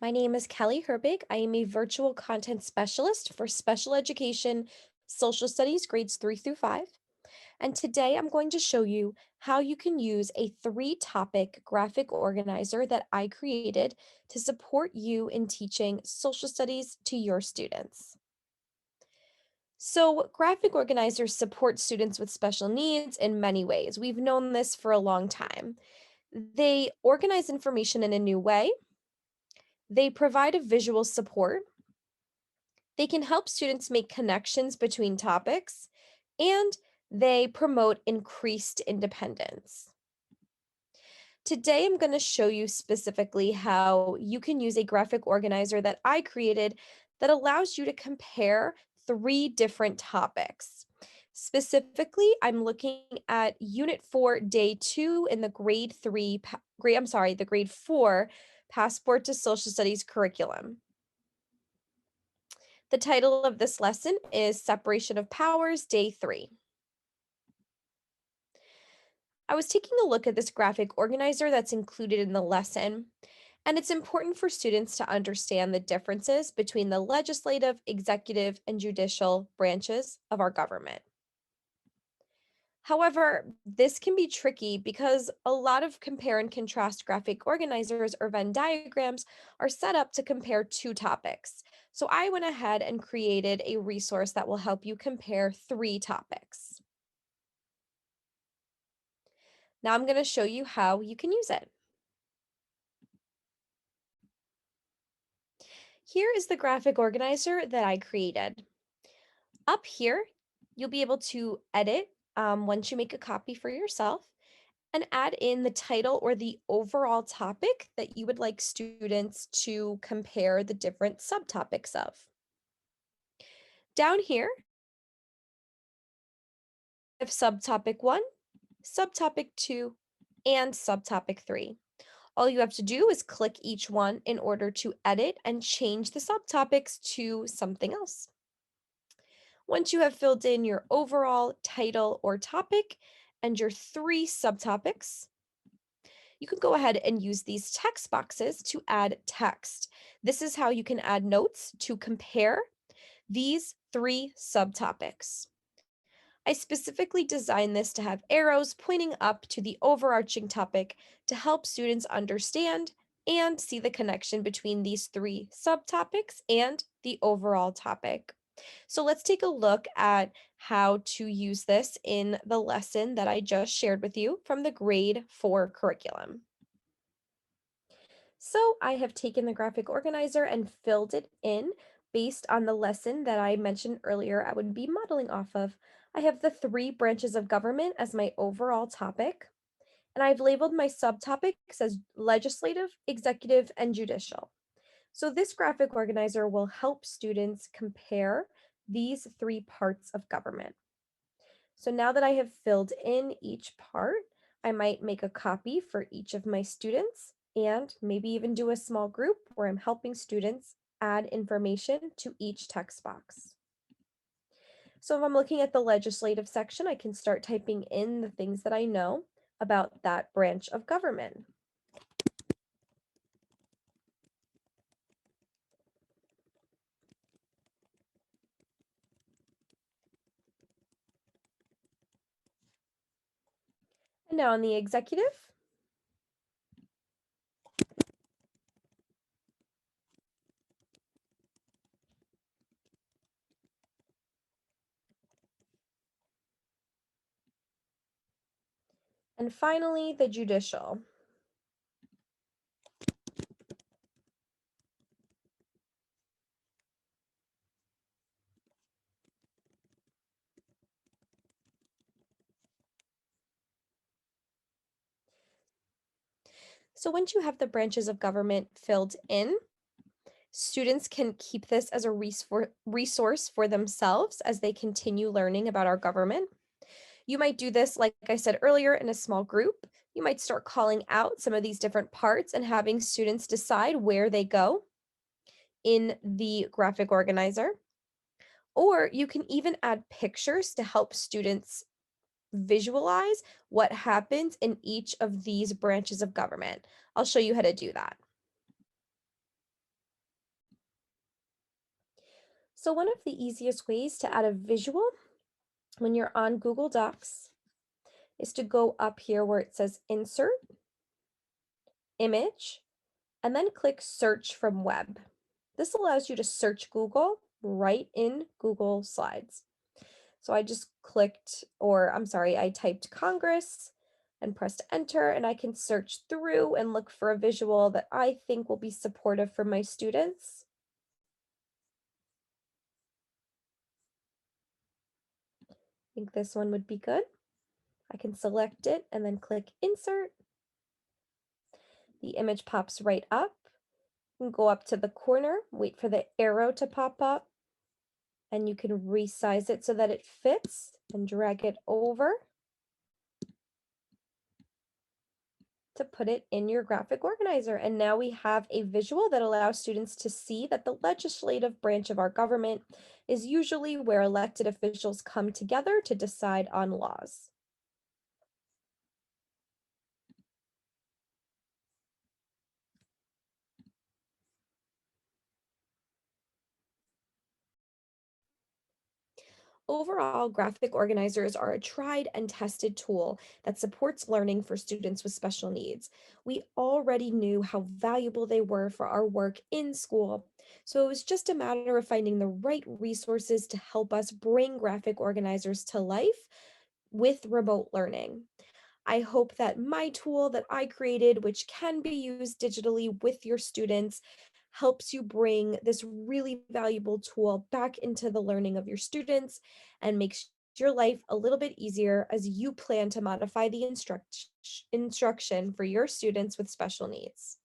My name is Kelly Herbig. I am a virtual content specialist for special education, social studies, grades 3 through 5. And today I'm going to show you how you can use a 3 topic graphic organizer that I created to support you in teaching social studies to your students. So, graphic organizers support students with special needs in many ways. We've known this for a long time. They organize information in a new way, they provide a visual support. They can help students make connections between topics, and they promote increased independence. Today, I'm going to show you specifically how you can use a graphic organizer that I created that allows you to compare 3 different topics. Specifically, I'm looking at Unit 4, Day 2 in the the Grade 4 Passport to Social Studies curriculum. The title of this lesson is Separation of Powers, Day 3. I was taking a look at this graphic organizer that's included in the lesson, and it's important for students to understand the differences between the legislative, executive, and judicial branches of our government. However, this can be tricky because a lot of compare and contrast graphic organizers or Venn diagrams are set up to compare 2 topics. So I went ahead and created a resource that will help you compare 3 topics. Now I'm going to show you how you can use it. Here is the graphic organizer that I created. Up here, you'll be able to edit once you make a copy for yourself and add in the title or the overall topic that you would like students to compare the different subtopics of. Down here, I have subtopic 1, subtopic 2, and subtopic 3. All you have to do is click each one in order to edit and change the subtopics to something else. Once you have filled in your overall title or topic and your 3 subtopics, you can go ahead and use these text boxes to add text. This is how you can add notes to compare these 3 subtopics. I specifically designed this to have arrows pointing up to the overarching topic to help students understand and see the connection between these 3 subtopics and the overall topic. So let's take a look at how to use this in the lesson that I just shared with you from the grade 4 curriculum. So I have taken the graphic organizer and filled it in based on the lesson that I mentioned earlier I would be modeling off of. I have the 3 branches of government as my overall topic, and I've labeled my subtopics as legislative, executive, and judicial. So this graphic organizer will help students compare these 3 parts of government. So now that I have filled in each part, I might make a copy for each of my students and maybe even do a small group where I'm helping students add information to each text box. So if I'm looking at the legislative section, I can start typing in the things that I know about that branch of government. And now in the executive, and finally the judicial. So once you have the branches of government filled in, students can keep this as a resource for themselves as they continue learning about our government. You might do this, like I said earlier, in a small group. You might start calling out some of these different parts and having students decide where they go in the graphic organizer. Or you can even add pictures to help students visualize what happens in each of these branches of government. I'll show you how to do that. So one of the easiest ways to add a visual when you're on Google Docs is to go up here where it says Insert, Image, and then click Search from Web. This allows you to search Google right in Google Slides. So I just clicked, or I'm sorry, I typed Congress and pressed enter, and I can search through and look for a visual that I think will be supportive for my students. I think this one would be good. I can select it and then click insert. The image pops right up. You can go up to the corner, wait for the arrow to pop up, and you can resize it so that it fits and drag it over to put it in your graphic organizer. And now we have a visual that allows students to see that the legislative branch of our government is usually where elected officials come together to decide on laws. Overall, graphic organizers are a tried and tested tool that supports learning for students with special needs. We already knew how valuable they were for our work in school, so it was just a matter of finding the right resources to help us bring graphic organizers to life with remote learning. I hope that my tool that I created, which can be used digitally with your students, helps you bring this really valuable tool back into the learning of your students and makes your life a little bit easier as you plan to modify the instruction for your students with special needs.